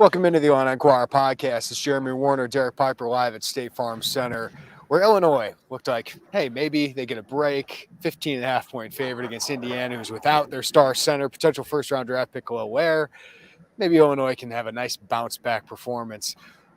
Welcome into the Inquirer podcast. It's Jeremy Werner, Derek Piper live at State Farm Center, where Illinois looked like, hey, maybe they get a break. 15.5-point favorite against Indiana, who's without their star center, potential first-round draft pick, Ware. Maybe Illinois can have a nice bounce-back performance.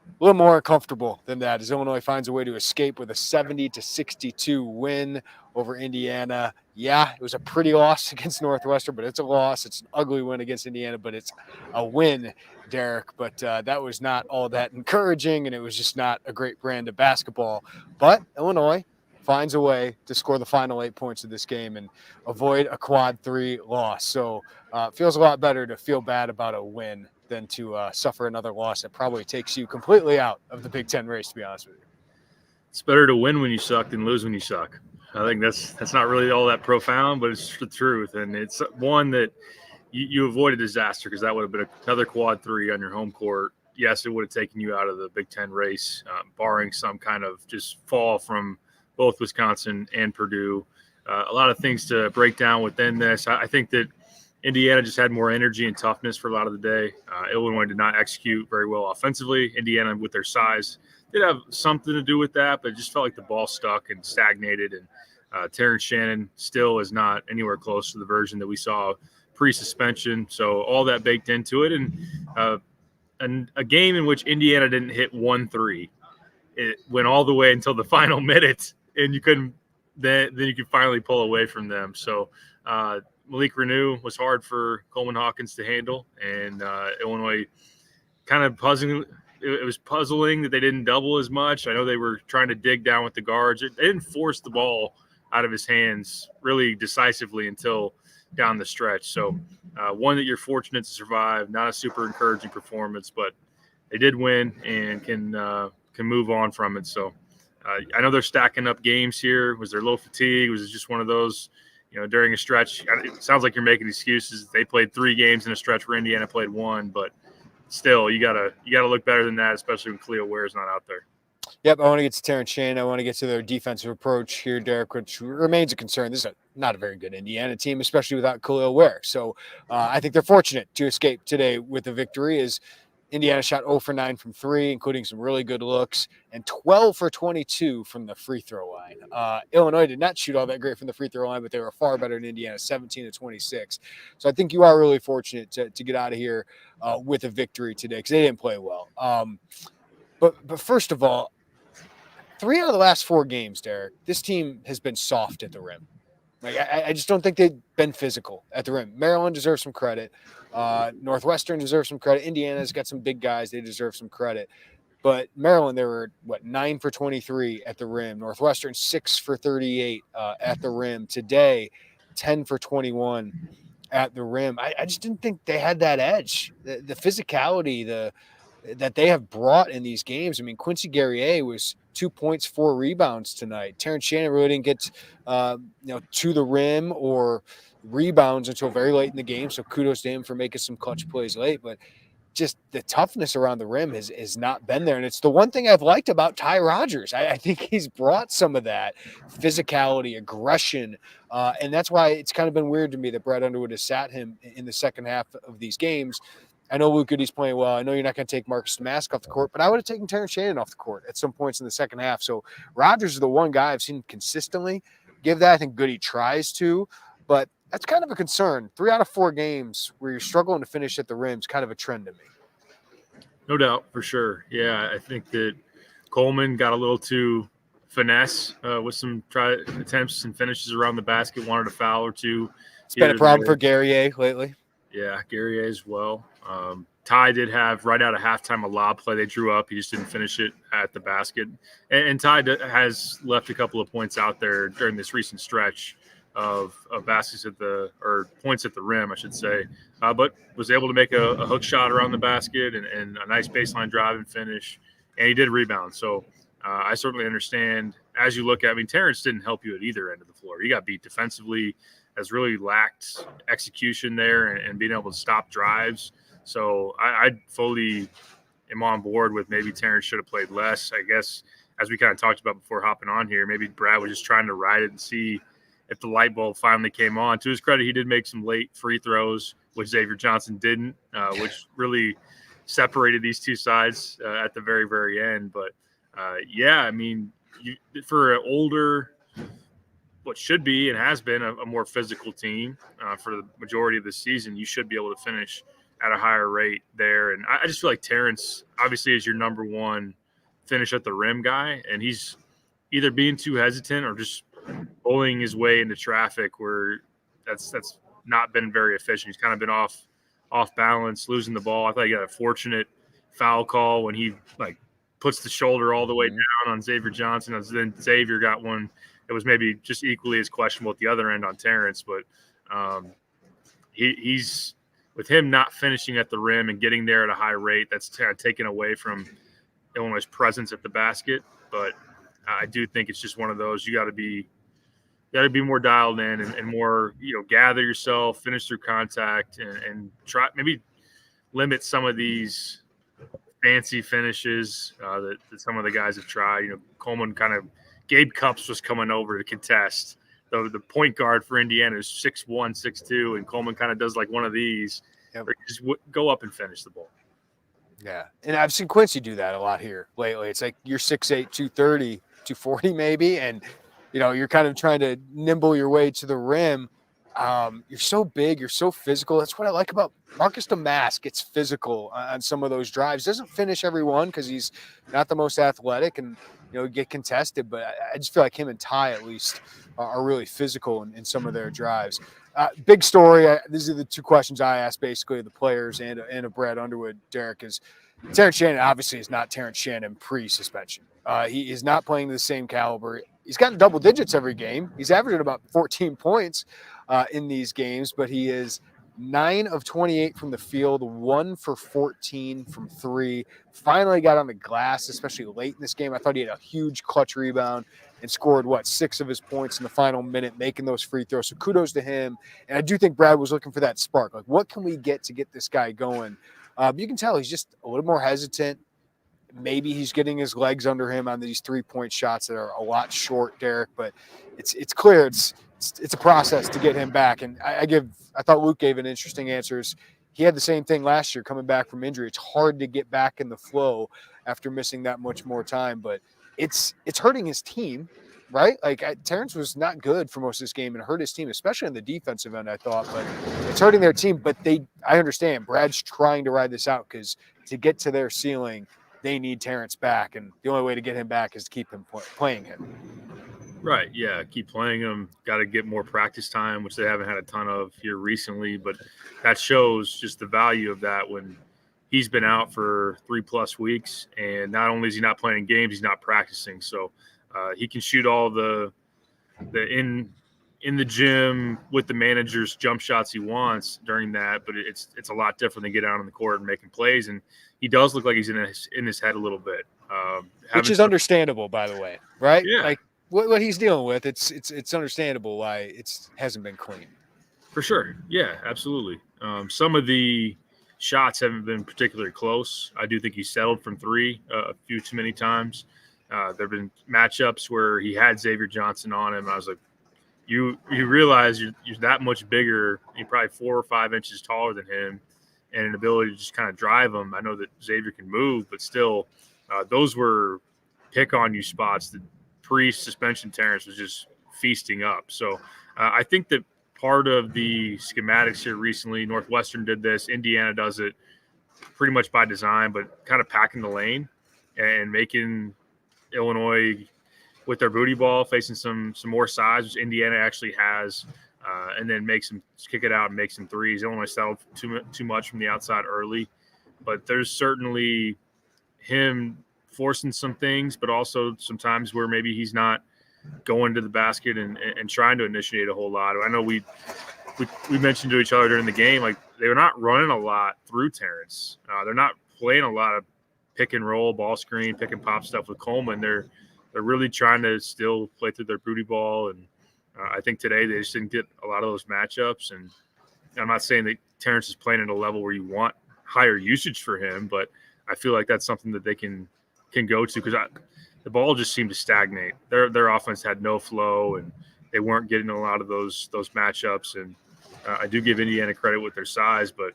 A little more uncomfortable than that as Illinois finds a way to escape with a 70-62 win over Indiana. Yeah, it was a pretty loss against Northwestern, but it's a loss. It's an ugly win against Indiana, but it's a win, Derek. But that was not all that encouraging, and it was just not a great brand of basketball. But Illinois finds a way to score the final 8 points of this game and avoid a quad 3 loss. So it feels a lot better to feel bad about a win than to suffer another loss that probably takes you completely out of the Big Ten race, to be honest with you. It's better to win when you suck than lose when you suck. I think that's not really all that profound, but it's the truth. And it's one that you avoid a disaster, because that would have been another quad 3 on your home court. Yes, it would have taken you out of the Big Ten race, barring some kind of just fall from both Wisconsin and Purdue. A lot of things to break down within this. I think that Indiana just had more energy and toughness for a lot of the day. Illinois did not execute very well offensively. Indiana, with their size, did have something to do with that, but it just felt like the ball stuck and stagnated. And Terrence Shannon still is not anywhere close to the version that we saw pre-suspension. So all that baked into it. And a game in which Indiana didn't hit 1-3. It went all the way until the final minute, and you couldn't. Then you could finally pull away from them. So Malik Renew was hard for Coleman Hawkins to handle, and Illinois kind of puzzling. It was puzzling that they didn't double as much. I know they were trying to dig down with the guards. They didn't force the ball out of his hands really decisively until down the stretch. So one that you're fortunate to survive. Not a super encouraging performance, but they did win and can move on from it. So I know they're stacking up games here. Was there low fatigue? Was it just one of those? During a stretch, it sounds like you're making excuses. They played 3 games in a stretch where Indiana played 1, but still, you gotta look better than that, especially when Khalil Ware's not out there. Yep, I want to get to Terrence Shannon. I want to get to their defensive approach here, Derek, which remains a concern. This is not a very good Indiana team, especially without Khalil Ware. So I think they're fortunate to escape today with a victory. As Indiana shot 0 for 9 from 3, including some really good looks, and 12 for 22 from the free throw line. Illinois did not shoot all that great from the free throw line, but they were far better than Indiana, 17 to 26. So I think you are really fortunate to get out of here with a victory today, because they didn't play well. But first of all, 3 out of the last 4 games, Derek, this team has been soft at the rim. Like I just don't think they've been physical at the rim. Maryland deserves some credit. Northwestern deserves some credit. Indiana's got some big guys. They deserve some credit. But Maryland, they were, 9 for 23 at the rim. Northwestern, 6 for 38 at the rim. Today, 10 for 21 at the rim. I just didn't think they had that edge. The physicality that they have brought in these games. I mean, Quincy Guerrier was 2 points, 4 rebounds tonight. Terrence Shannon really didn't get to the rim or rebounds until very late in the game. So kudos to him for making some clutch plays late. But just the toughness around the rim has not been there. And it's the one thing I've liked about Ty Rodgers. I think he's brought some of that physicality, aggression. And that's why it's kind of been weird to me that Brad Underwood has sat him in the second half of these games. I know Luke Goody's playing well. I know you're not going to take Marcus Damask off the court, but I would have taken Terrence Shannon off the court at some points in the second half. So Rodgers is the one guy I've seen consistently give that. I think Goody tries to, but that's kind of a concern. 3 out of 4 games where you're struggling to finish at the rim is kind of a trend to me. No doubt, for sure. Yeah, I think that Coleman got a little too finesse with some attempts and finishes around the basket, wanted a foul or two. It's been a problem for Guerrier lately. Yeah, Guerrier as well. Ty did have, right out of halftime, a lob play they drew up. He just didn't finish it at the basket. And Ty has left a couple of points out there during this recent stretch of baskets points at the rim, I should say, but was able to make a hook shot around the basket and a nice baseline drive and finish. And he did rebound. So I certainly understand as you look at, Terrence didn't help you at either end of the floor. He got beat defensively, has really lacked execution there and being able to stop drives. So I fully am on board with maybe Terrence should have played less. I guess, as we kind of talked about before hopping on here, maybe Brad was just trying to ride it and see if the light bulb finally came on. To his credit, he did make some late free throws, which Xavier Johnson didn't, which really separated these two sides at the very, very end. But yeah, I mean, for an older, what should be and has been a more physical team for the majority of the season, you should be able to finish at a higher rate there. And I just feel like Terrence obviously is your number one finish at the rim guy, and he's either being too hesitant or just bullying his way into traffic where that's not been very efficient. He's kind of been off balance, losing the ball. I thought he got a fortunate foul call when he puts the shoulder all the way down on Xavier Johnson. And then Xavier got one that was maybe just equally as questionable at the other end on Terrence. But he's with him not finishing at the rim and getting there at a high rate, that's kind of taken away from Illinois' presence at the basket. But I do think it's just one of those you got to be more dialed in and more, gather yourself, finish through contact, and try maybe limit some of these fancy finishes that some of the guys have tried. Coleman Gabe Cupps was coming over to contest. The point guard for Indiana is 6'1", 6'2", and Coleman kind of does like one of these. Yep. Or just go up and finish the ball. Yeah, and I've seen Quincy do that a lot here lately. It's like you're 6'8", 230, 240 maybe, and you're kind of trying to nimble your way to the rim. You're so big, you're so physical. That's what I like about Marcus Damask. It's physical on some of those drives. Doesn't finish every one because he's not the most athletic and get contested. But I just feel like him and Ty at least are really physical in some of their drives. Big story. These are the two questions I asked basically of the players and of Brad Underwood. Derek, is Terrence Shannon obviously is not Terrence Shannon pre-suspension. He is not playing the same caliber. He's gotten double digits every game. He's averaging about 14 points in these games, but he is 9 of 28 from the field, 1 for 14 from 3. Finally got on the glass, especially late in this game. I thought he had a huge clutch rebound and scored, 6 of his points in the final minute, making those free throws. So kudos to him. And I do think Brad was looking for that spark. Like, what can we get to get this guy going? You can tell he's just a little more hesitant. Maybe he's getting his legs under him on these 3-point shots that are a lot short, Derek, but it's clear it's a process to get him back. And I thought Luke gave an interesting answers. He had the same thing last year coming back from injury. It's hard to get back in the flow after missing that much more time, but it's hurting his team, right? Like Terrence was not good for most of this game and hurt his team, especially on the defensive end, I thought, but it's hurting their team. But I understand Brad's trying to ride this out because to get to their ceiling, they need Terrence back, and the only way to get him back is to keep him playing him. Right, yeah, keep playing him. Got to get more practice time, which they haven't had a ton of here recently, but that shows just the value of that when he's been out for 3+ weeks, and not only is he not playing games, he's not practicing. So he can shoot all the in the gym with the manager's jump shots he wants during that, but it's a lot different than getting out on the court and making plays. And he does look like he's in his head a little bit, which is understandable, by the way, right? Yeah. Like what he's dealing with, it's understandable why it hasn't been clean. For sure, yeah, absolutely. Some of the shots haven't been particularly close. I do think he settled from 3 a few too many times. There have been matchups where he had Xavier Johnson on him, and I was like, you realize you're that much bigger. You're probably 4 or 5 inches taller than him, and an ability to just kind of drive him. I know that Xavier can move, but still, those were pick-on-you spots that pre-suspension Terrence was just feasting up. So I think that part of the schematics here recently, Northwestern did this, Indiana does it pretty much by design, but kind of packing the lane and making Illinois with their booty ball facing some more size, which Indiana actually has, and then makes them kick it out and make some threes. Illinois settled too much from the outside early, but there's certainly him forcing some things, but also sometimes where maybe he's not going to the basket and trying to initiate a whole lot. I know we mentioned to each other during the game, like they're not running a lot through Terrence. They're not playing a lot of pick and roll, ball screen, pick and pop stuff with Coleman. They're really trying to still play through their booty ball. And I think today they just didn't get a lot of those matchups. And I'm not saying that Terrence is playing at a level where you want higher usage for him, but I feel like that's something that they can go to because the ball just seemed to stagnate. Their offense had no flow, and they weren't getting a lot of those matchups. And I do give Indiana credit with their size, but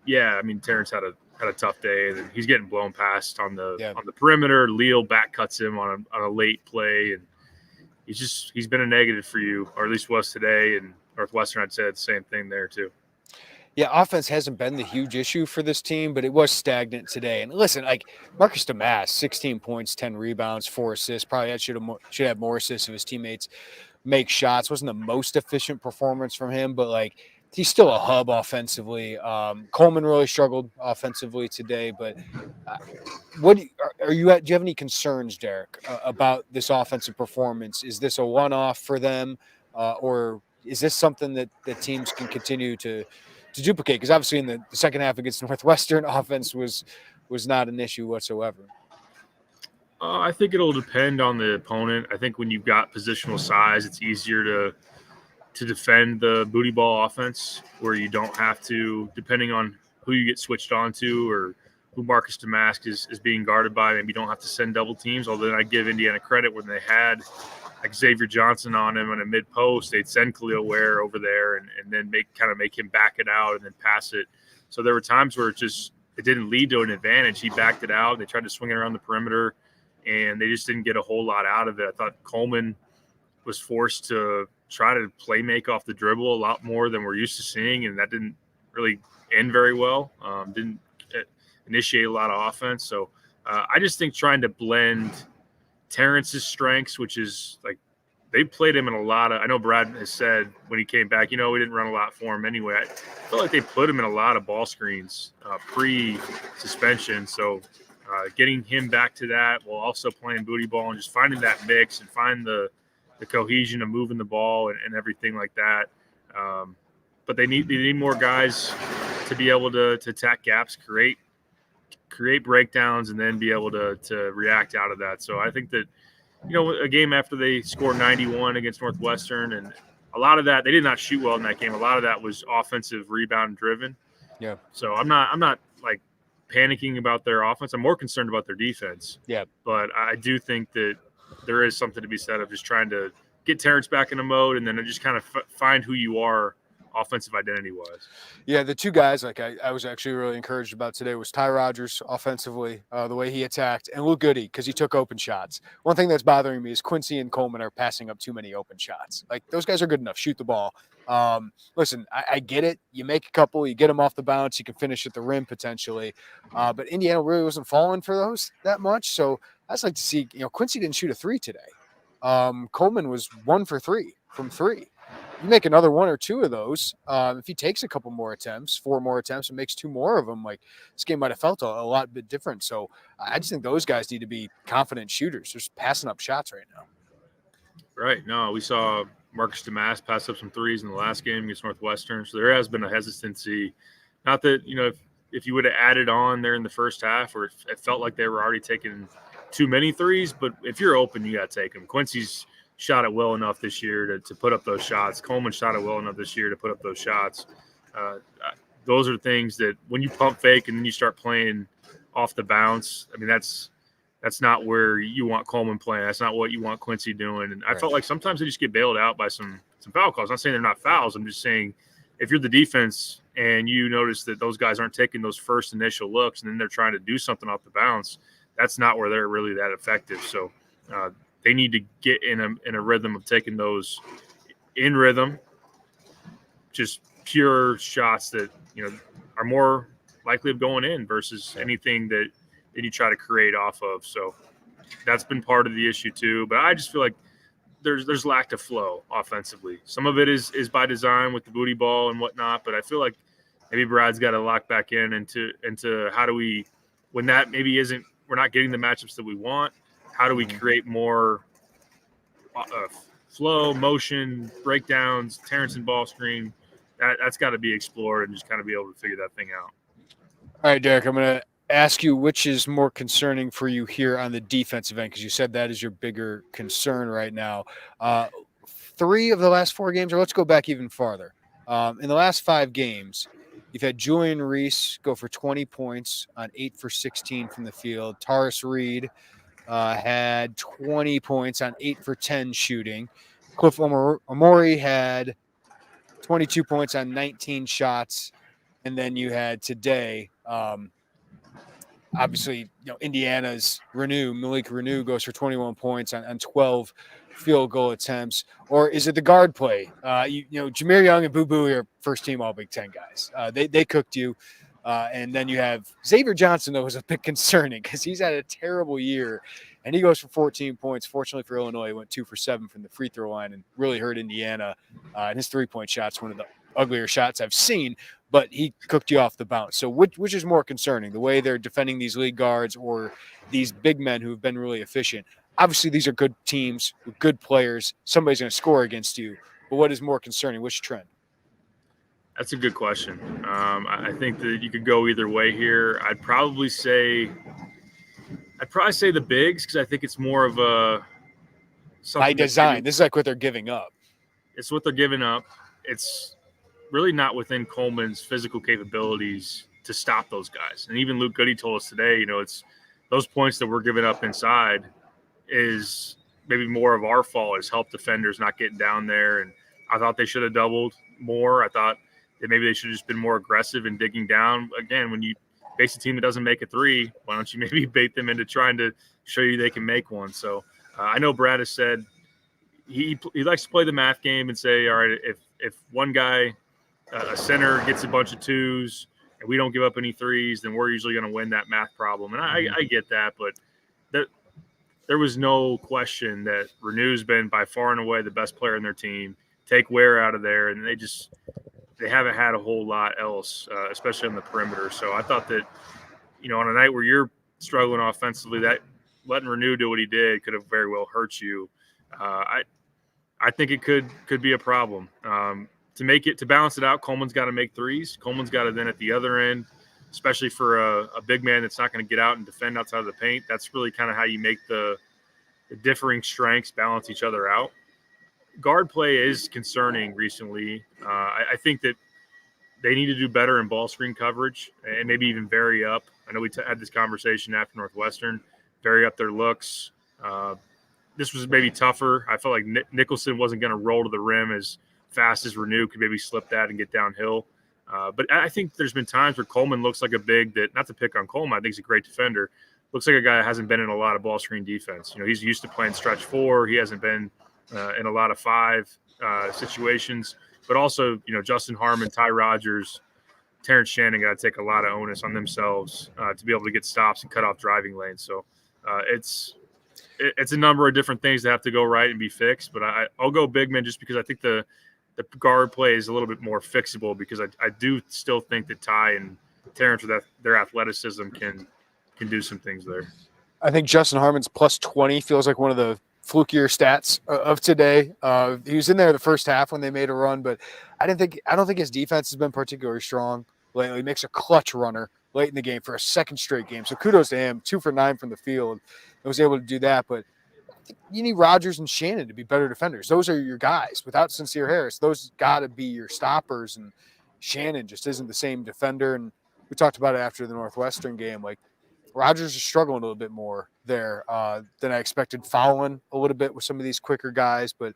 yeah, I mean, Terrence had a had a tough day, and he's getting blown past on the Yeah. perimeter. Leo back cuts him on a late play, and he's been a negative for you, or at least was today. And Northwestern, I'd say the same thing there too. Yeah, offense hasn't been the huge issue for this team, but it was stagnant today. And listen, like Marcus Damas, 16 points, 10 rebounds, 4 assists. Probably should have more assists if his teammates make shots. Wasn't the most efficient performance from him, but like he's still a hub offensively. Coleman really struggled offensively today, but what are you at? Do you have any concerns, Derek, about this offensive performance? Is this a one-off for them, or is this something that teams can continue to duplicate? Because obviously in the second half against Northwestern, offense was not an issue whatsoever. I think it'll depend on the opponent. I think when you've got positional size, it's easier to defend the booty ball offense, where you don't have to, depending on who you get switched onto or who Marcus Damask is being guarded by. Maybe you don't have to send double teams. Although I give Indiana credit when they had like Xavier Johnson on him on a mid post, they'd send Khalil Ware over there and then make him back it out and then pass it. So there were times where it didn't lead to an advantage. He backed it out. They tried to swing it around the perimeter, and they just didn't get a whole lot out of it. I thought Coleman was forced to try to play make off the dribble a lot more than we're used to seeing, and that didn't really end very well. Didn't initiate a lot of offense. So I just think trying to blend Terrence's strengths, which is like they played him in a lot of – I know Brad has said when he came back, we didn't run a lot for him anyway. I feel like they put him in a lot of ball screens pre-suspension. So getting him back to that while also playing booty ball and just finding that mix and find the cohesion of moving the ball and everything like that. But they need more guys to be able to attack gaps, create breakdowns, and then be able to react out of that. So I think that, a game after they scored 91 against Northwestern, and a lot of that, they did not shoot well in that game. A lot of that was offensive rebound driven. Yeah. So I'm not like panicking about their offense. I'm more concerned about their defense. Yeah. But I do think that there is something to be said of just trying to get Terrence back in a mode and then just kind of find who you are offensive identity-wise. Yeah, the two guys like I was actually really encouraged about today was Ty Rodgers offensively, the way he attacked, and Luke Goody because he took open shots. One thing that's bothering me is Quincy and Coleman are passing up too many open shots. Like those guys are good enough. Shoot the ball. Listen, I get it. You make a couple, you get them off the bounce, you can finish at the rim potentially. But Indiana really wasn't falling for those that much. So I'd just like to see, Quincy didn't shoot a 3 today. Coleman was 1 for 3 from 3. You make another 1 or 2 of those. If he takes a couple more attempts, 4 more attempts, and makes 2 more of them, like this game might have felt a lot bit different. So I just think those guys need to be confident shooters. They're just passing up shots right now. Right. No, we saw Marcus Damas pass up some threes in the last game against Northwestern. So there has been a hesitancy. Not that, if you would have added on there in the first half, or it felt like they were already taking too many threes, but if you're open, you got to take them. Quincy's shot it well enough this year to put up those shots. Coleman shot it well enough this year to put up those shots. Those are things that when you pump fake and then you start playing off the bounce, I mean, that's not where you want Coleman playing. That's not what you want Quincy doing. And I felt like sometimes they just get bailed out by some foul calls. I'm not saying they're not fouls. I'm just saying if you're the defense and you notice that those guys aren't taking those first initial looks and then they're trying to do something off the bounce, that's not where they're really that effective. So they need to get in a rhythm of taking those in rhythm, just pure shots that, are more likely of going in versus anything that you try to create off of. So that's been part of the issue too. But I just feel like there's lack of flow offensively. Some of it is by design with the booty ball and whatnot, but I feel like maybe Brad's got to lock back into how do we, when that maybe isn't, we're not getting the matchups that we want, how do we create more flow, motion, breakdowns, Terrence and ball screen? That's got to be explored and just kind of be able to figure that thing out. All right, Derek, I'm going to ask you which is more concerning for you here on the defensive end, because you said that is your bigger concern right now. 3 of the last 4 games, or let's go back even farther. In the last 5 games, you've had Julian Reese go for 20 points on 8 for 16 from the field. Taurus Reed had 20 points on 8 for 10 shooting. Cliff Omori had 22 points on 19 shots. And then you had today Obviously, Indiana's Malik Renew goes for 21 points on 12 field goal attempts. Or is it the guard play? Jameer Young and Boo Boo are first-team All-Big Ten guys. They cooked you. And then you have Xavier Johnson, though, was a bit concerning because he's had a terrible year. And he goes for 14 points. Fortunately for Illinois, he went 2 for 7 from the free throw line and really hurt Indiana. And his three-point shot's one of the uglier shots I've seen, but he cooked you off the bounce. So which is more concerning, the way they're defending these league guards or these big men who have been really efficient? Obviously, these are good teams with good players. Somebody's going to score against you. But what is more concerning? Which trend? That's a good question. I think that you could go either way here. I'd probably say the bigs because I think it's more of a by design. This is like what they're giving up. It's what they're giving up. It's really not within Coleman's physical capabilities to stop those guys. And even Luke Goody told us today, it's those points that we're giving up inside is maybe more of our fault as help defenders not getting down there. And I thought they should have doubled more. I thought that maybe they should have just been more aggressive in digging down. Again, when you face a team that doesn't make a three, why don't you maybe bait them into trying to show you they can make one? So I know Brad has said he likes to play the math game and say, all right, if one guy, a center, gets a bunch of twos and we don't give up any threes, then we're usually going to win that math problem. And I get that, but there was no question that Renew's been by far and away the best player in their team. Take Ware out of there, and they haven't had a whole lot else, especially on the perimeter. So I thought that, on a night where you're struggling offensively, that letting Renew do what he did could have very well hurt you. I think it could be a problem. To balance it out, Coleman's got to make threes. Coleman's got to then at the other end, especially for a big man that's not going to get out and defend outside of the paint. That's really kind of how you make the differing strengths balance each other out. Guard play is concerning recently. I think that they need to do better in ball screen coverage and maybe even vary up. I know we had this conversation after Northwestern, vary up their looks. This was maybe tougher. I felt like Nicholson wasn't going to roll to the rim as fast as Renew could maybe slip that and get downhill. But I think there's been times where Coleman looks like a big that, not to pick on Coleman, I think he's a great defender, looks like a guy that hasn't been in a lot of ball screen defense. He's used to playing stretch four. He hasn't been in a lot of five situations. But also, Justin Harmon, Ty Rodgers, Terrence Shannon got to take a lot of onus on themselves to be able to get stops and cut off driving lanes. So it's a number of different things that have to go right and be fixed. But I'll go big man just because I think the guard play is a little bit more fixable because I do still think that Ty and Terrence with their athleticism can do some things there. I think Justin Harmon's plus 20 feels like one of the flukier stats of today. He was in there the first half when they made a run, but I don't think his defense has been particularly strong lately. He makes a clutch runner late in the game for a second straight game. So kudos to him, 2 for 9 from the field. I was able to do that, but you need Rodgers and Shannon to be better defenders. Those are your guys. Without Sincere Harris, those got to be your stoppers, and Shannon just isn't the same defender. And we talked about it after the Northwestern game. Like, Rodgers is struggling a little bit more there than I expected, fouling a little bit with some of these quicker guys. But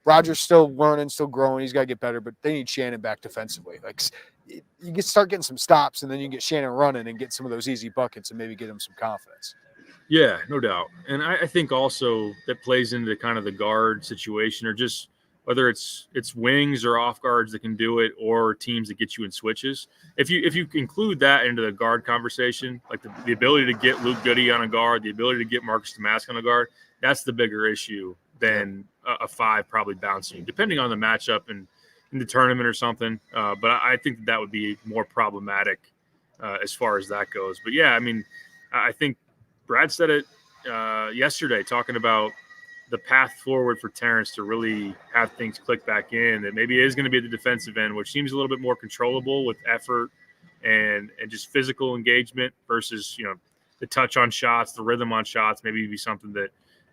Rodgers still learning, still growing. He's got to get better, but they need Shannon back defensively. Like, you can start getting some stops, and then you can get Shannon running and get some of those easy buckets and maybe get him some confidence. Yeah, no doubt. And I think also that plays into kind of the guard situation, or just whether it's wings or off guards that can do it, or teams that get you in switches. If you include that into the guard conversation, like the ability to get Luke Goody on a guard, the ability to get Marcus Damask on a guard, that's the bigger issue than a 5 probably bouncing, depending on the matchup and in the tournament or something. But I think that would be more problematic as far as that goes. But yeah, I mean, I think Brad said it yesterday, talking about the path forward for Terrence to really have things click back in, that maybe it is going to be at the defensive end, which seems a little bit more controllable with effort and just physical engagement versus, the touch on shots, the rhythm on shots, maybe be something that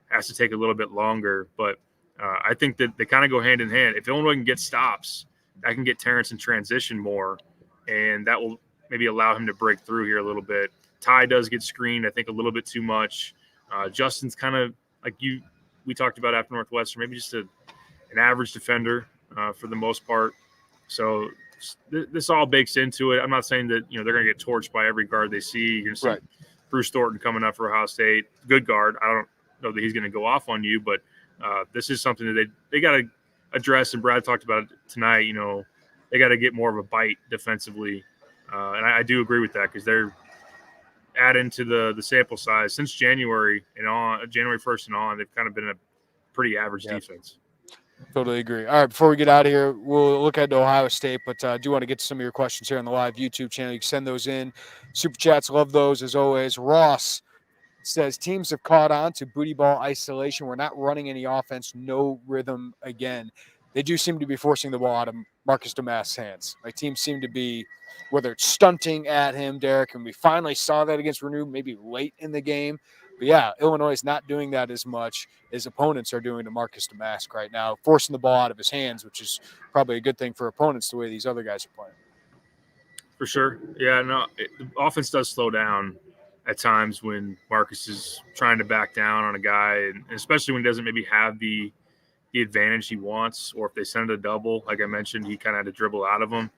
has to take a little bit longer. But I think that they kind of go hand in hand. If Illinois can get stops, that can get Terrence in transition more, and that will maybe allow him to break through here a little bit. Ty does get screened, I think, a little bit too much. Justin's kind of like we talked about after Northwestern, maybe just an average defender for the most part. So this all bakes into it. I'm not saying that they're going to get torched by every guard they see. You're going to see Right. Bruce Thornton coming up for Ohio State, good guard. I don't know that he's going to go off on you, but this is something that they got to address. And Brad talked about it tonight. They got to get more of a bite defensively, and I do agree with that because they're adding to the sample size since January 1st and on. They've kind of been a pretty average defense. Totally agree. All right, before we get out of here, we'll look at Ohio State, but I do want to get to some of your questions here on the live YouTube channel. You can send those in. Super chats, love those as always. Ross says teams have caught on to booty ball isolation. We're not running any offense, no rhythm again. They do seem to be forcing the ball out of Marcus Domask's hands. Like teams seem to be, whether it's stunting at him, Derek, and we finally saw that against Renew maybe late in the game. But yeah, Illinois is not doing that as much as opponents are doing to Marcus Domask right now, forcing the ball out of his hands, which is probably a good thing for opponents the way these other guys are playing. For sure. Yeah, no, the offense does slow down at times when Marcus is trying to back down on a guy, and especially when he doesn't maybe have the advantage he wants, or if they send a double, like I mentioned, he kind of had to dribble out of them.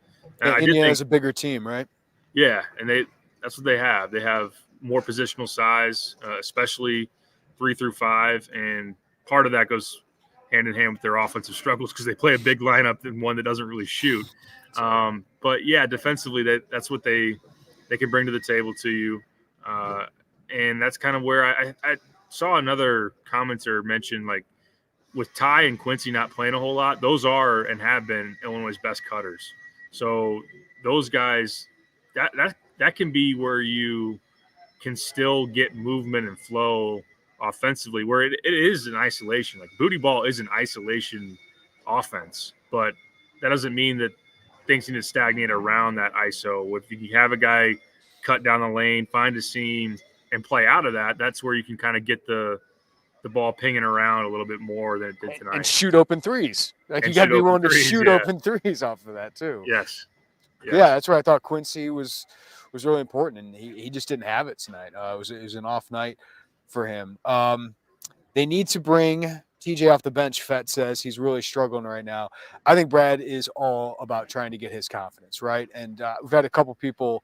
And Indiana's a bigger team, right? Yeah, and that's what they have. They have more positional size, especially 3 through 5, and part of that goes hand in hand with their offensive struggles because they play a big lineup and one that doesn't really shoot. But yeah, defensively, that's what they can bring to the table to you, and that's kind of where I saw another commenter mention, like, with Ty and Quincy not playing a whole lot, those are and have been Illinois' best cutters. So those guys, that can be where you can still get movement and flow offensively, where it is an isolation. Like booty ball is an isolation offense, but that doesn't mean that things need to stagnate around that ISO. If you have a guy cut down the lane, find a seam, and play out of that, that's where you can kind of get the ball pinging around a little bit more than it did tonight. And shoot open threes. Like you got to be willing to shoot open threes off of that too. Yes. Yeah, that's where I thought Quincy was really important, and he just didn't have it tonight. It was an off night for him. They need to bring TJ off the bench, Fett says. He's really struggling right now. I think Brad is all about trying to get his confidence, right? And we've had a couple people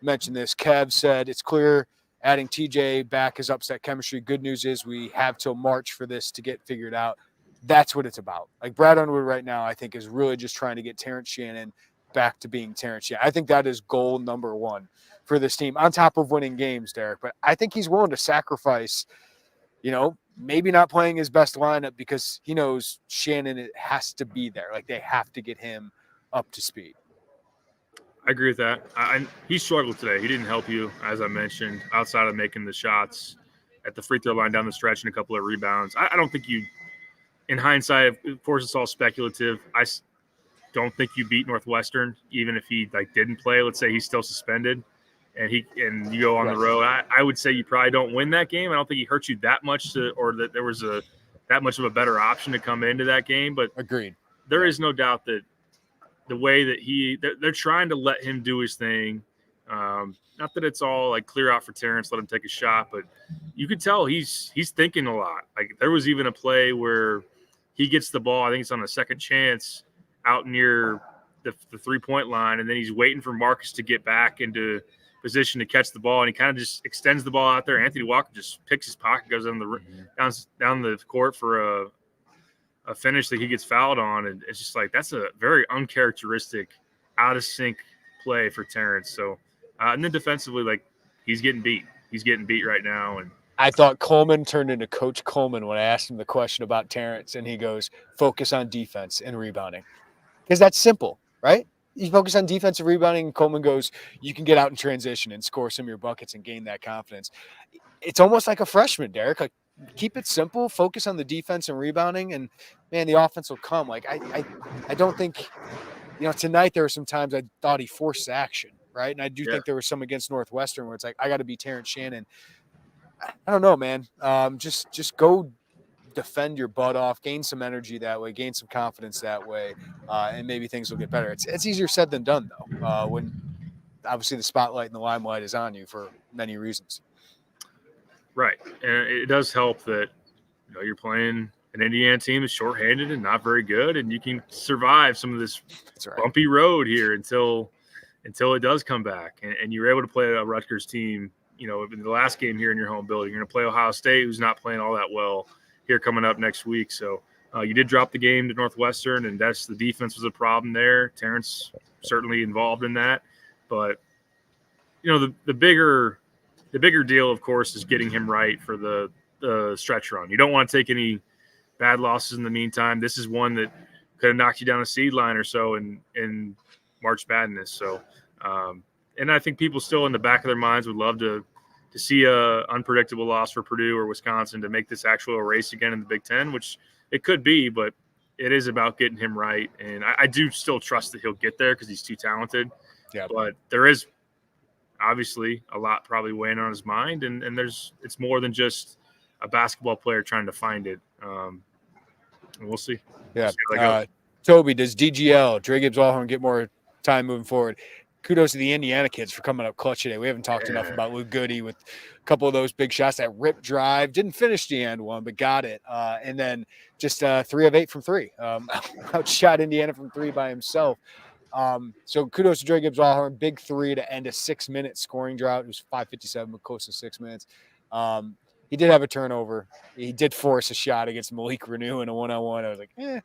mention this. Kev said it's clear adding TJ back is upset chemistry. Good news is we have till March for this to get figured out. That's what it's about. Like Brad Underwood right now, I think, is really just trying to get Terrence Shannon back to being Terrence Shannon. I think that is goal number one for this team, on top of winning games, Derek. But I think he's willing to sacrifice, maybe not playing his best lineup because he knows Shannon has to be there. Like they have to get him up to speed. I agree with that. He struggled today. He didn't help you, as I mentioned, outside of making the shots at the free throw line down the stretch and a couple of rebounds. I don't think you, in hindsight, of course, it's all speculative. I don't think you beat Northwestern, even if he didn't play. Let's say he's still suspended, and you go on the road. I would say you probably don't win that game. I don't think he hurt you that much, or that there was that much of a better option to come into that game. But agreed. There is no doubt that the way that they're trying to let him do his thing. Not that it's all clear out for Terrence, let him take a shot, but you could tell he's thinking a lot. Like there was even a play where he gets the ball. I think it's on the second chance out near the 3-point line, and then he's waiting for Marcus to get back into position to catch the ball, and he kind of just extends the ball out there. Anthony Walker just picks his pocket, goes down the court for a finish that he gets fouled on, and it's just that's a very uncharacteristic, out of sync play for Terrence. So, and then defensively, he's getting beat. He's getting beat right now, and I thought Coleman turned into Coach Coleman when I asked him the question about Terrence, and he goes, "Focus on defense and rebounding," because that's simple, right? You focus on defensive rebounding, and Coleman goes, "You can get out in transition and score some of your buckets and gain that confidence." It's almost like a freshman, Derek. Keep it simple, focus on the defense and rebounding, and man, the offense will come. I don't think, tonight there were some times I thought he forced action, right? And I do think there was some against Northwestern where it's I got to be Terrence Shannon. I don't know, man. Just go defend your butt off, gain some energy that way, gain some confidence that way, and maybe things will get better. It's easier said than done, though, when obviously the spotlight and the limelight is on you for many reasons. Right, and it does help that you're playing an Indiana team is shorthanded and not very good, and you can survive some of this bumpy road here until it does come back. And you're able to play a Rutgers team, in the last game here in your home building. You're going to play Ohio State, who's not playing all that well here coming up next week. So you did drop the game to Northwestern, and that's the defense was a problem there. Terrence certainly involved in that. But, the bigger deal, of course, is getting him right for the stretch run. You don't want to take any bad losses in the meantime. This is one that could have knocked you down a seed line or so in March Madness. So, and I think people still in the back of their minds would love to see a unpredictable loss for Purdue or Wisconsin to make this actual race again in the Big Ten, which it could be, but it is about getting him right. And I do still trust that he'll get there because he's too talented. Yeah. But there is obviously a lot probably weighing on his mind, and it's more than just a basketball player trying to find it. And we'll see. Yeah. Toby, does DGL, Dre Gibbs-Allhorn, get more time moving forward? Kudos to the Indiana kids for coming up clutch today. We haven't talked enough about Luke Goody with a couple of those big shots. That rip drive, didn't finish the end one, but got it. And then just 3 of 8 from 3. Outshot Indiana from 3 by himself. So kudos to Dre Gibbs-Allhorn. Big 3 to end a 6-minute scoring drought. It was 5:57, but close to 6 minutes. He did have a turnover. He did force a shot against Malik Renew in a 1-on-1. I was like,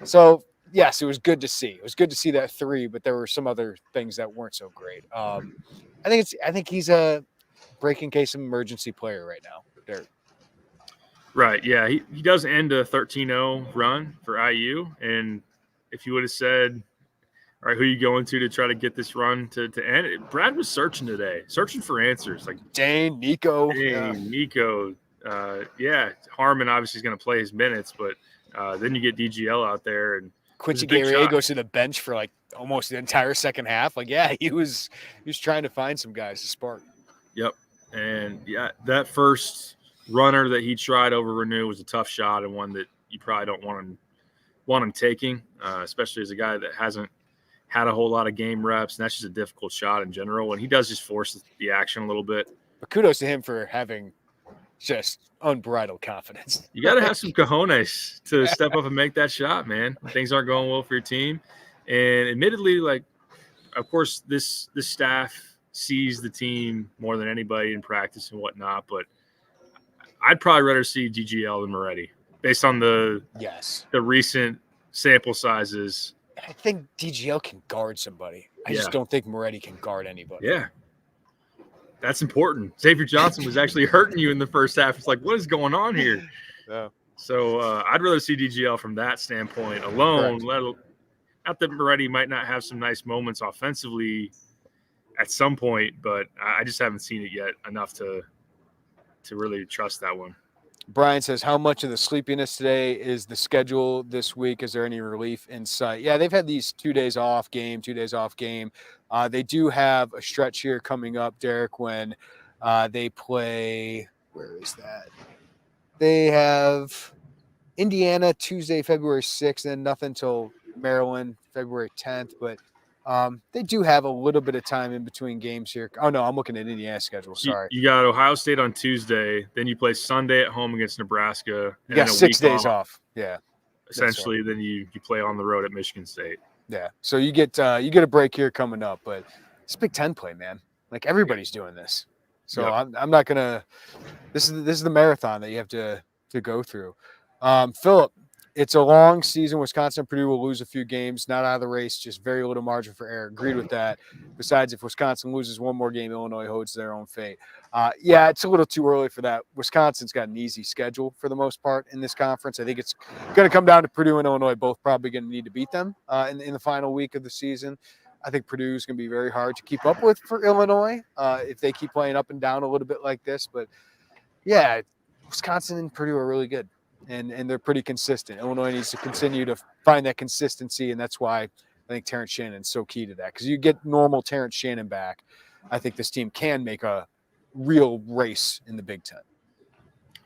So, yes, it was good to see. It was good to see that 3, but there were some other things that weren't so great. I think he's a breaking case of emergency player right now. Derek. Right, yeah. He does end a 13-0 run for IU, and if you would have said, all right, who are you going to try to get this run to end? Brad was searching today, searching for answers. Like Nico. Nico. Harmon obviously is going to play his minutes, but then you get DGL out there. And Quincy Guerrier goes to the bench for like almost the entire second half. Like, he was trying to find some guys to spark. Yep. And, that first runner that he tried over Renew was a tough shot and one that you probably don't want him taking, especially as a guy that hasn't had a whole lot of game reps, and that's just a difficult shot in general. And he does just force the action a little bit. But kudos to him for having just unbridled confidence. You got to have some cojones to step up and make that shot, man. Things aren't going well for your team. And admittedly, of course, this staff sees the team more than anybody in practice and whatnot, but I'd probably rather see DGL than Moretti based on the recent sample sizes. I think DGL can guard somebody. I just don't think Moretti can guard anybody. Yeah. That's important. Xavier Johnson was actually hurting you in the first half. It's like, what is going on here? Yeah. So I'd rather see DGL from that standpoint alone. Not that Moretti might not have some nice moments offensively at some point, but I just haven't seen it yet enough to really trust that one. Brian says, how much of the sleepiness today is the schedule this week? Is there any relief in sight? Yeah, they've had these 2 days off game, 2 days off game. They do have a stretch here coming up, Derek, when they play – where is that? They have Indiana Tuesday, February 6th, and nothing until Maryland, February 10th. But they do have a little bit of time in between games here. Oh, no, I'm looking at Indiana's schedule. Sorry. You got Ohio State on Tuesday. Then you play Sunday at home against Nebraska. You got 6 days off. Yeah. Essentially, then you play on the road at Michigan State. Yeah. So you get a break here coming up. But it's Big Ten play, man. Like, everybody's doing this. So I'm not going to – this is the marathon that you have to go through. Philip. It's a long season. Wisconsin and Purdue will lose a few games, not out of the race, just very little margin for error. Agreed with that. Besides, if Wisconsin loses one more game, Illinois holds their own fate. It's a little too early for that. Wisconsin's got an easy schedule for the most part in this conference. I think it's going to come down to Purdue and Illinois, both probably going to need to beat them in the final week of the season. I think Purdue is going to be very hard to keep up with for Illinois if they keep playing up and down a little bit like this. But, Wisconsin and Purdue are really good. And they're pretty consistent. Illinois needs to continue to find that consistency, and that's why I think Terrence Shannon's so key to that. Because you get normal Terrence Shannon back, I think this team can make a real race in the Big Ten.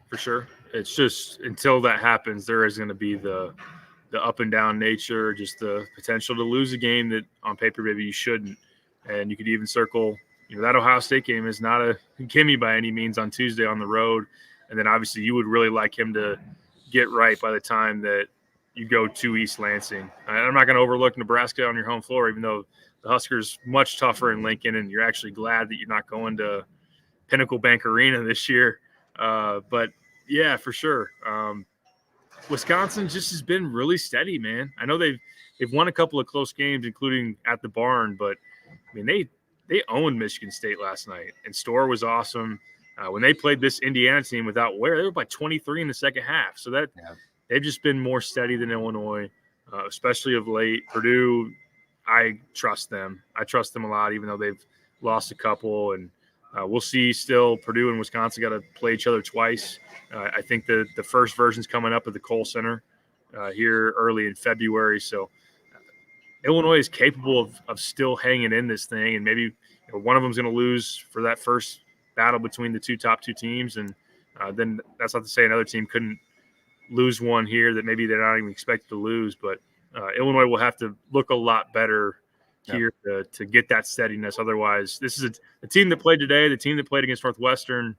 For sure. It's just until that happens, there is going to be the up and down nature, just the potential to lose a game that on paper maybe you shouldn't. And you could even circle, that Ohio State game is not a gimme by any means on Tuesday on the road. And then obviously you would really like him to get right by the time that you go to East Lansing. I'm not going to overlook Nebraska on your home floor, even though the Huskers much tougher in Lincoln, and you're actually glad that you're not going to Pinnacle Bank Arena this year. But yeah, for sure. Wisconsin just has been really steady, man. I know they've won a couple of close games, including at the barn, but I mean they owned Michigan State last night, and Storr was awesome. When they played this Indiana team without Ware, they were by 23 in the second half. So they've just been more steady than Illinois, especially of late. Purdue, I trust them. I trust them a lot, even though they've lost a couple. And we'll see still. Purdue and Wisconsin got to play each other twice. I think the first version's coming up at the Kohl Center here early in February. So Illinois is capable of still hanging in this thing. And maybe one of them is going to lose for that first battle between the top two teams. And then that's not to say another team couldn't lose one here that maybe they're not even expected to lose. But Illinois will have to look a lot better here to get that steadiness. Otherwise, this is a team that played today. The team that played against Northwestern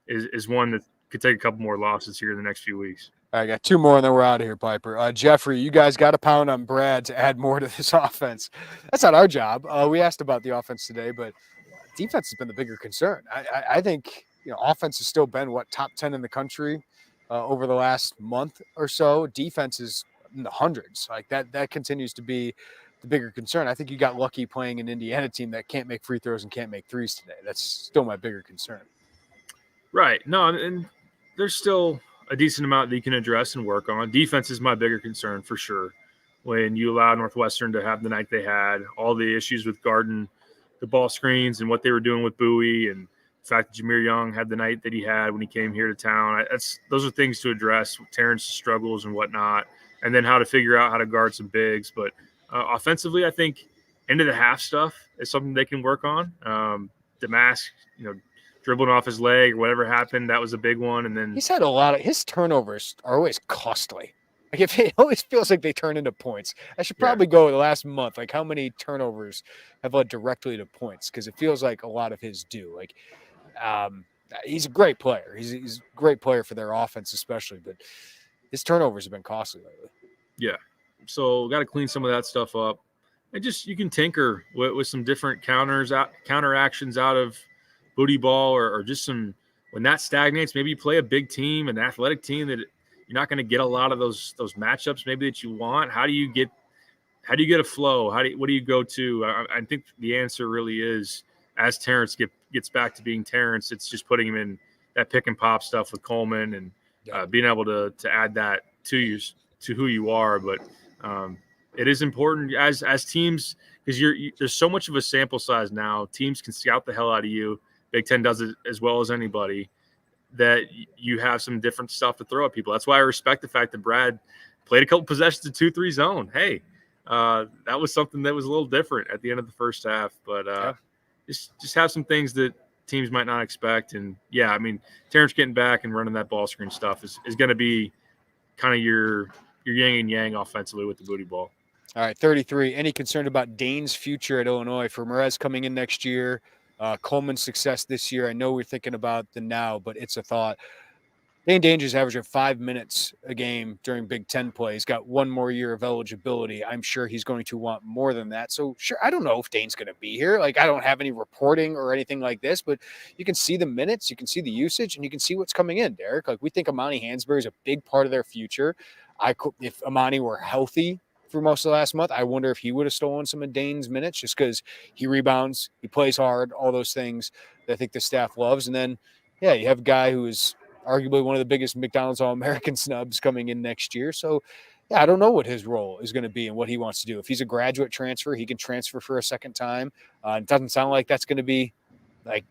is one that could take a couple more losses here in the next few weeks. All right, I got two more and then we're out of here, Piper. Jeffrey, you guys got to pound on Brad to add more to this offense. That's not our job. We asked about the offense today, but defense has been the bigger concern. I think offense has still been top 10 in the country over the last month or so. Defense is in the hundreds. Like that continues to be the bigger concern. I think you got lucky playing an Indiana team that can't make free throws and can't make threes today. That's still my bigger concern. Right. No, and there's still a decent amount that you can address and work on. Defense is my bigger concern for sure. When you allow Northwestern to have the night they had, all the issues with guarding the ball screens and what they were doing with Bowie, and the fact that Jameer Young had the night that he had when he came here to town. Those are things to address with Terrence's struggles and whatnot, and then how to figure out how to guard some bigs. But offensively, I think end of the half stuff is something they can work on. Damask, dribbling off his leg or whatever happened, that was a big one. And then he's had a lot of his turnovers are always costly. Like if it always feels like they turn into points. I should probably go the last month. Like how many turnovers have led directly to points? Because it feels like a lot of his do. Like he's a great player. He's a great player for their offense, especially. But his turnovers have been costly lately. Yeah. So got to clean some of that stuff up. And just you can tinker with some different counter actions out of booty ball or just some when that stagnates. Maybe you play a big team, an athletic team that you're not going to get a lot of those matchups maybe that you want. How do you get a flow? What do you go to? I think the answer really is as Terrence gets back to being Terrence, it's just putting him in that pick and pop stuff with Coleman and being able to add that to who you are. But it is important as teams because there's so much of a sample size now. Teams can scout the hell out of you. Big Ten does it as well as anybody. That you have some different stuff to throw at people. That's why I respect the fact that Brad played a couple possessions of 2-3 zone. Hey, that was something that was a little different at the end of the first half. But just have some things that teams might not expect. And, yeah, I mean, Terrence getting back and running that ball screen stuff is going to be kind of your yin and yang offensively with the booty ball. All right, 33. Any concern about Dane's future at Illinois for Merez coming in next year? Coleman's success this year. I know we're thinking about the now, but it's a thought. Dane Danger's averaging 5 minutes a game during Big Ten play. He's got one more year of eligibility. I'm sure he's going to want more than that. So, sure, I don't know if Dane's going to be here. Like, I don't have any reporting or anything like this, but you can see the minutes, you can see the usage, and you can see what's coming in, Derek. Like, we think Amani Hansberry is a big part of their future. If Amani were healthy for most of the last month, I wonder if he would have stolen some of Dane's minutes just because he rebounds, he plays hard, all those things that I think the staff loves. And then, yeah, you have a guy who is arguably one of the biggest McDonald's All-American snubs coming in next year. So, yeah, I don't know what his role is going to be and what he wants to do. If he's a graduate transfer, he can transfer for a second time. It doesn't sound like that's going to be, like,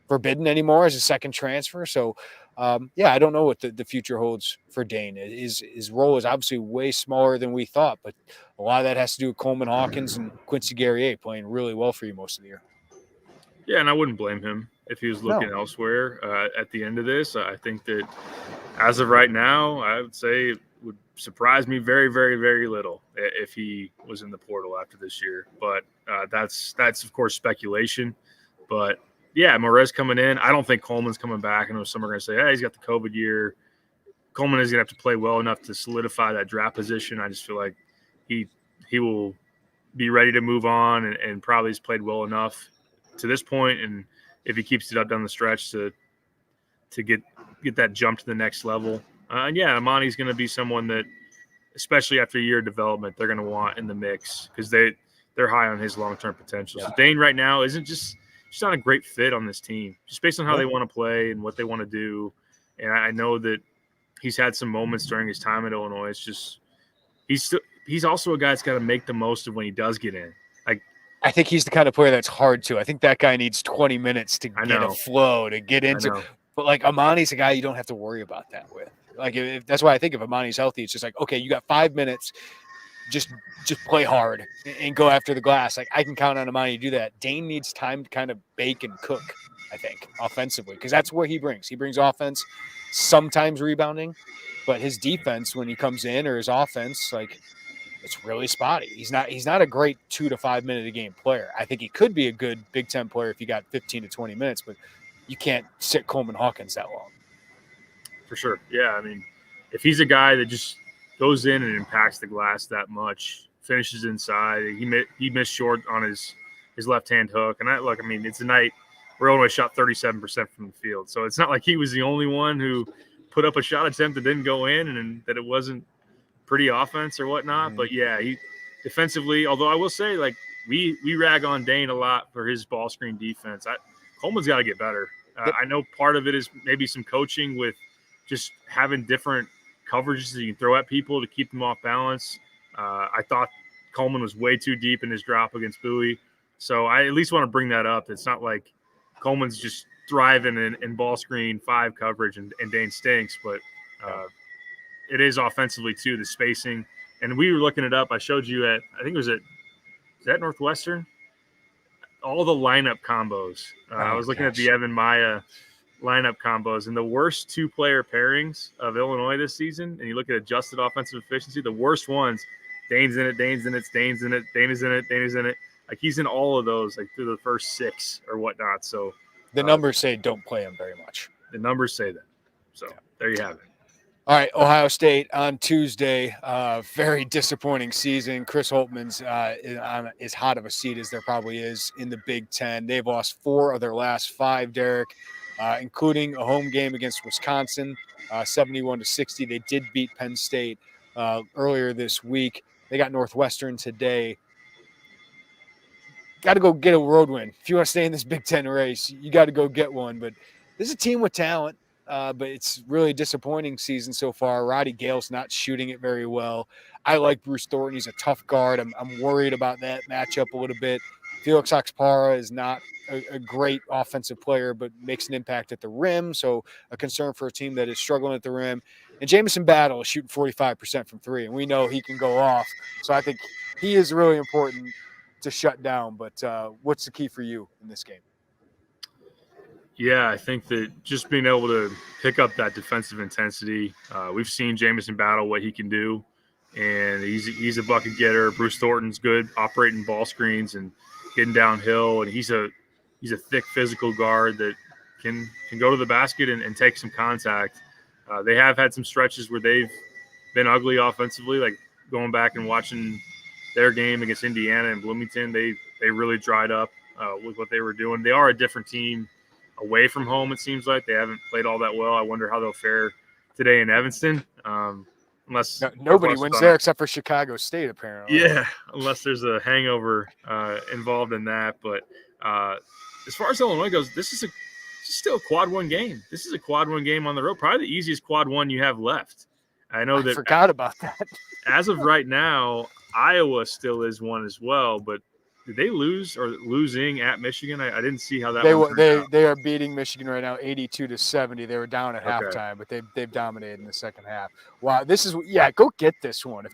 forbidden anymore as a second transfer. So, I don't know what the future holds for Dane. His role is obviously way smaller than we thought, but a lot of that has to do with Coleman Hawkins and Quincy Guerrier playing really well for you most of the year. Yeah, and I wouldn't blame him if he was looking elsewhere at the end of this. I think that as of right now, I would say it would surprise me very, very, very little if he was in the portal after this year. But that's of course speculation. But yeah, Merez coming in. I don't think Coleman's coming back. I know some are going to say, hey, he's got the COVID year. Coleman is going to have to play well enough to solidify that draft position. I just feel like he will be ready to move on and probably has played well enough to this point. And if he keeps it up down the stretch to get that jump to the next level. And yeah, Amani's going to be someone that, especially after a year of development, they're going to want in the mix because they're high on his long-term potential. Yeah. So Dane right now isn't just not a great fit on this team, just based on how they want to play and what they want to do. And I know that he's had some moments during his time at Illinois. It's just he's also a guy that's got to make the most of when he does get in. Like, I think he's the kind of player that's hard to. I think that guy needs 20 minutes to get a flow, to get into. But like Amani's a guy you don't have to worry about that with. Like if that's why I think if Amani's healthy, it's just like, okay, you got 5 minutes, just play hard and go after the glass. Like I can count on Amani to do that. Dane needs time to kind of bake and cook, I think, offensively, because that's what he brings. He brings offense, sometimes rebounding, but his defense when he comes in, or his offense, like it's really spotty. He's not a great 2 to 5 minute a game player. I think he could be a good Big Ten player if he got 15 to 20 minutes, but you can't sit Coleman Hawkins that long. For sure. Yeah. I mean, if he's a guy that just goes in and impacts the glass that much, finishes inside, he missed short on his left-hand hook. And I mean, it's a night where Illinois shot 37% from the field. So it's not like he was the only one who put up a shot attempt that didn't go in and that it wasn't pretty offense or whatnot. Mm-hmm. But yeah, he defensively, although I will say, like, we rag on Dane a lot for his ball screen defense. Coleman's got to get better. I know part of it is maybe some coaching with just having different coverages that you can throw at people to keep them off balance. I thought Coleman was way too deep in his drop against Bowie. So I at least want to bring that up. It's not like Coleman's just thriving in ball screen 5 coverage and Dane stinks, but it is offensively too, the spacing. And we were looking it up. I showed you is that Northwestern? All the lineup combos. I was looking at the Evan Maya lineup combos, and the worst 2-player pairings of Illinois this season, and you look at adjusted offensive efficiency, the worst ones, Dane's in it, Dane's in it, Dane's in it, Dane is in it, Dane is in it. Like he's in all of those, like through the first 6 or whatnot. So the numbers say don't play him very much. The numbers say that. So there you have it. All right, Ohio State on Tuesday. Very disappointing season. Chris Holtman's on as hot of a seat as there probably is in the Big Ten. They've lost 4 of their last 5, Derek, including a home game against Wisconsin, 71-60. They did beat Penn State earlier this week. They got Northwestern today. Got to go get a road win. If you want to stay in this Big Ten race, you got to go get one. But this is a team with talent. But it's really a disappointing season so far. Roddy Gale's not shooting it very well. I like Bruce Thornton. He's a tough guard. I'm worried about that matchup a little bit. Felix Oxpara is not a great offensive player, but makes an impact at the rim. So a concern for a team that is struggling at the rim. And Jamison Battle is shooting 45% from 3, and we know he can go off. So I think he is really important to shut down. But what's the key for you in this game? Yeah, I think that just being able to pick up that defensive intensity, we've seen Jamison Battle, what he can do, and he's a bucket getter. Bruce Thornton's good operating ball screens and getting downhill, and he's a thick physical guard that can go to the basket and take some contact. They have had some stretches where they've been ugly offensively, like going back and watching their game against Indiana and Bloomington. They really dried up with what they were doing. They are a different team away from home, it seems like. They haven't played all that well. I wonder how they'll fare today in Evanston. Unless nobody wins there except for Chicago State, apparently. Yeah, unless there's a hangover involved in that. But as far as Illinois goes, this is still a quad 1 game. This is a quad 1 game on the road, probably the easiest quad 1 you have left. I forgot about that. As of right now, Iowa still is one as well, but did they lose or losing at Michigan? I didn't see how that. They are beating Michigan right now, 82-70. They were down at halftime, but they've dominated in the second half. Wow, this is go get this one.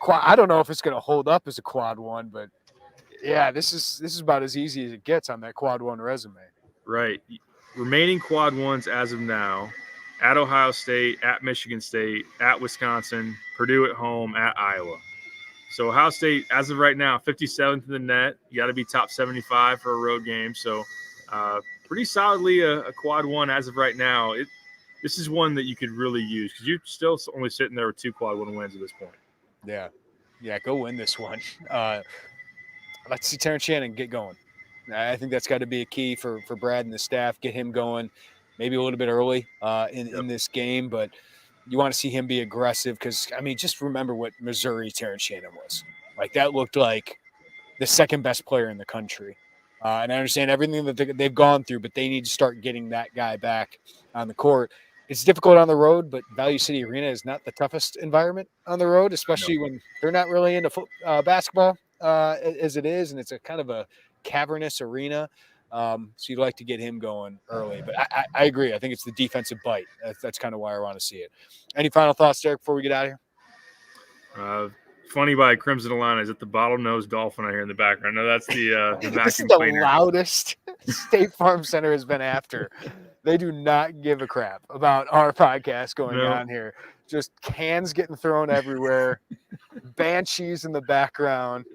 I don't know if it's going to hold up as a quad 1, but yeah, this is about as easy as it gets on that quad 1 resume. Right. Remaining quad 1s as of now: at Ohio State, at Michigan State, at Wisconsin, Purdue at home, at Iowa. So Ohio State, as of right now, 57th in the net. You got to be top 75 for a road game. So pretty solidly a quad 1 as of right now. this is one that you could really use because you're still only sitting there with 2 quad 1 wins at this point. Yeah, go win this one. Let's see Terrence Shannon get going. I think that's got to be a key for Brad and the staff. Get him going, maybe a little bit early in this game, but you want to see him be aggressive because, I mean, just remember what Missouri Terrence Shannon was. Like, that looked like the second best player in the country. And I understand everything that they've gone through, but they need to start getting that guy back on the court. It's difficult on the road, but Value City Arena is not the toughest environment on the road, especially when they're not really into basketball as it is, and it's a kind of a cavernous arena. So you'd like to get him going early. But I agree. I think it's the defensive bite. That's kind of why I want to see it. Any final thoughts, Derek, before we get out of here? Funny by Crimson Illini is that the bottlenose dolphin I hear in the background. No, that's the this is the loudest State Farm Center has been after. They do not give a crap about our podcast going on here. Just cans getting thrown everywhere, banshees in the background.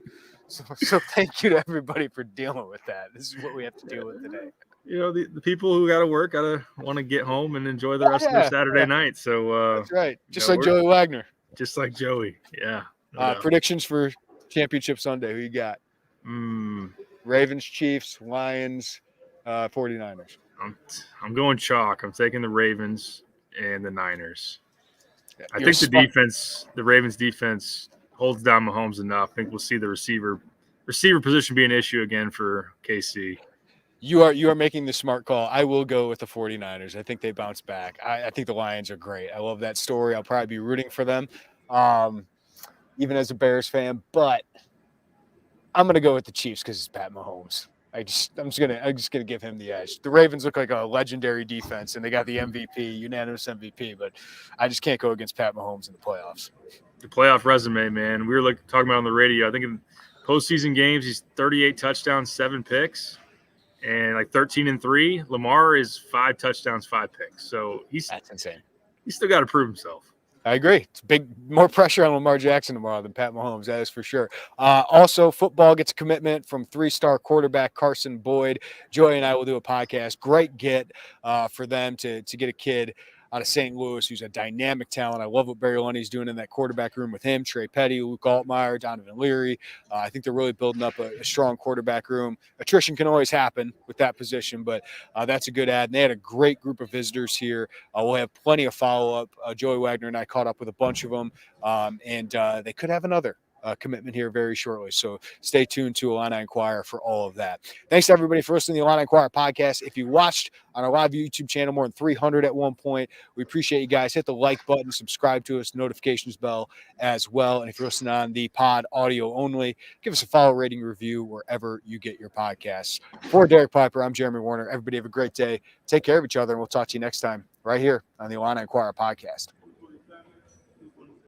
So thank you to everybody for dealing with that. This is what we have to deal with today. You know, the people who got to work got to want to get home and enjoy the rest of their Saturday night. So that's right. Just like Joey Wagner. Just like Joey. Yeah. Predictions for Championship Sunday. Who you got? Ravens, Chiefs, Lions, 49ers. I'm going chalk. I'm taking the Ravens and the Niners. Yeah, I think the Ravens defense holds down Mahomes enough. I think we'll see the receiver position be an issue again for KC. You are making the smart call. I will go with the 49ers. I think they bounce back. I think the Lions are great. I love that story. I'll probably be rooting for them. Even as a Bears fan, but I'm gonna go with the Chiefs because it's Pat Mahomes. I'm just gonna give him the edge. The Ravens look like a legendary defense, and they got the MVP, unanimous MVP, but I just can't go against Pat Mahomes in the playoffs. The playoff resume, man. We were talking about on the radio. I think in postseason games, he's 38 touchdowns, 7 picks, and 13-3. Lamar is 5 touchdowns, 5 picks. So that's insane. He's still got to prove himself. I agree. It's more pressure on Lamar Jackson tomorrow than Pat Mahomes. That is for sure. Also, football gets a commitment from 3-star quarterback Carson Boyd. Joey and I will do a podcast. Great get for them to get a kid out of St. Louis who's a dynamic talent. I love what Barry Lundy's doing in that quarterback room with him, Trey Petty, Luke Altmaier, Donovan Leary. I think they're really building up a strong quarterback room. Attrition can always happen with that position, but that's a good ad. And they had a great group of visitors here. We'll have plenty of follow-up. Joey Wagner and I caught up with a bunch of them, and they could have another commitment here very shortly. So stay tuned to Illini Inquirer for all of that. Thanks to everybody for listening to the Illini Inquirer podcast. If you watched on our live YouTube channel, more than 300 at one point, we appreciate you guys. Hit the like button, subscribe to us, notifications bell as well. And if you're listening on the pod audio only, give us a follow, rating, review wherever you get your podcasts. For Derek Piper, I'm Jeremy Werner. Everybody have a great day. Take care of each other, and we'll talk to you next time right here on the Illini Inquirer podcast.